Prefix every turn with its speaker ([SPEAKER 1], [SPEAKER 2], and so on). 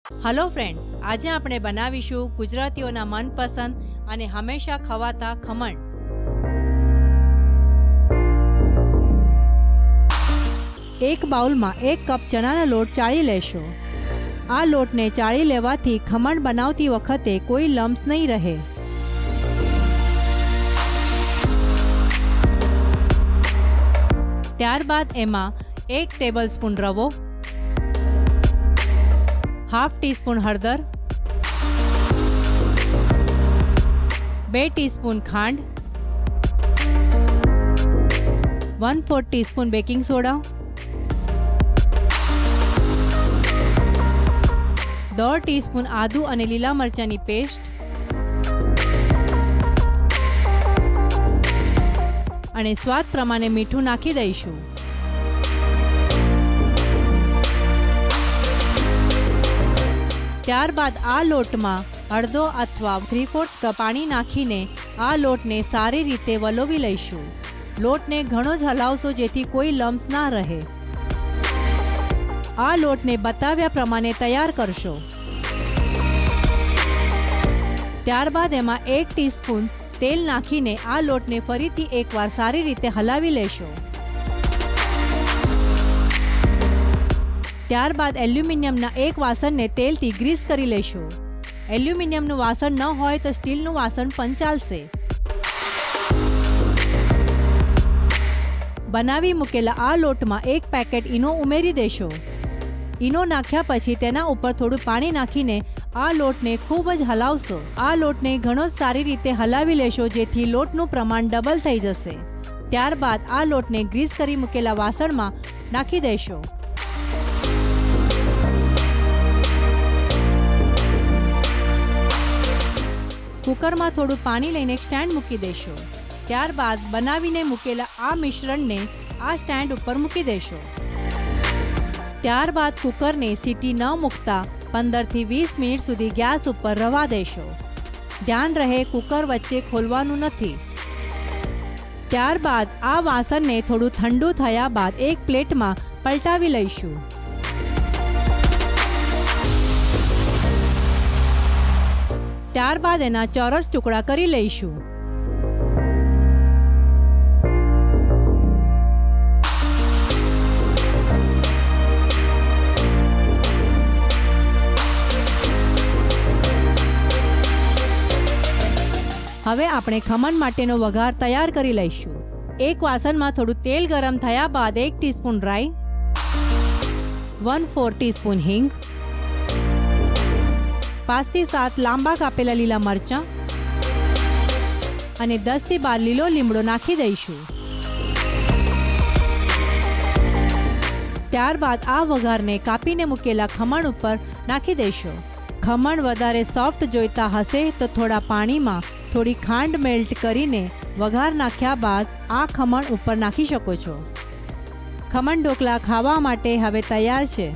[SPEAKER 1] Hello friends, આજે આપણે બનાવીશું ગુજરાતીઓના મનપસંદ અને હંમેશા ખવાતા ખમણ. એક બાઉલમાં 1 કપ ચણાનો લોટ ચાળી લેશો. આ લોટને ચાળી લેવાથી ખમણ બનાવતી વખતે કોઈ લમ્સ નહીં રહે. ત્યારબાદ એમાં 1 ટેબલસ્પૂન રવો, हाफ टीस्पून हळदर, 2 टीस्पून खांड, 1/4 टीस्पून बेकिंग सोडा, 1/2 टीस्पून आदू અને લીલા મરચાંની પેસ્ટ અને સ્વાદ પ્રમાણે મીઠું નાખી દઈશું. ત્યારબાદ આ લોટમાં અડધો અથવા 3/4 કપ પાણી નાખીને આ લોટને સારી રીતે વલોવી લઈશું. લોટને ઘણો જ હલાવશો જેથી કોઈ લમ્સ ના રહે. આ લોટને બતાવ્યા પ્રમાણે તૈયાર કરશો. ત્યારબાદ એમાં 1 ટીસ્પૂન તેલ નાખીને આ લોટને ફરીથી એકવાર સારી રીતે હલાવી લેશો. ત્યારબાદ એલ્યુમિનિયમના એક વાસણને તેલથી ગ્રીસ કરી લેશો. એલ્યુમિનિયમનું વાસણ ન હોય તો સ્ટીલનું વાસણ પણ ચાલશે. બનાવી મૂકેલા આ લોટમાં 1 પેકેટ ઈનો ઉમેરી દેશો. ઈનો નાખ્યા પછી તેના ઉપર થોડું પાણી નાખીને આ લોટને ખૂબ જ હલાવશો. આ લોટને ઘણો જ સારી રીતે હલાવી લેશો જેથી લોટનું પ્રમાણ ડબલ થઈ જશે. ત્યારબાદ આ લોટને ગ્રીસ કરી મૂકેલા વાસણમાં નાખી દેશો. કુકરમાં થોડું પાણી લઈને એક સ્ટેન્ડ મૂકી દેશો. ત્યારબાદ બનાવીને મૂકેલા આ મિશ્રણને આ સ્ટેન્ડ ઉપર મૂકી દેશો. ત્યારબાદ કુકરને સીટી ન મૂકતા 15 થી 20 મિનિટ સુધી ગેસ ઉપર રવા દેશો. ધ્યાન રહે કુકર વચ્ચે ખોલવાનું નથી. ત્યારબાદ આ વાસણને થોડું ઠંડુ થયા બાદ એક પ્લેટમાં પલટાવી લઈશું. ત્યારબાદ એના ચોરસ ટુકડા કરી લઈશું. હવે આપણે ખમણ માટેનો વઘાર તૈયાર કરી લઈશું. એક વાસણમાં થોડું તેલ ગરમ થયા બાદ 1 ટીસ્પૂન રાઈ, 1/4 ટીસ્પૂન હિંગ, 5 થી 7 લાંબા કાપેલા લીલા મરચાં અને 10 થી 12 લીલો લીમડો નાખી દઈશું. ત્યારબાદ આ વઘારને કાપીને મૂકેલા ખમણ ઉપર નાખી દઈશું. ખમણ વધારે સોફ્ટ જોઈતા હશે તો થોડા પાણીમાં થોડી ખાંડ મેલ્ટ કરીને વઘાર નાખ્યા બાદ આ ખમણ ઉપર નાખી શકો છો. ખમણ ઢોકળા ખાવા માટે હવે તૈયાર છે.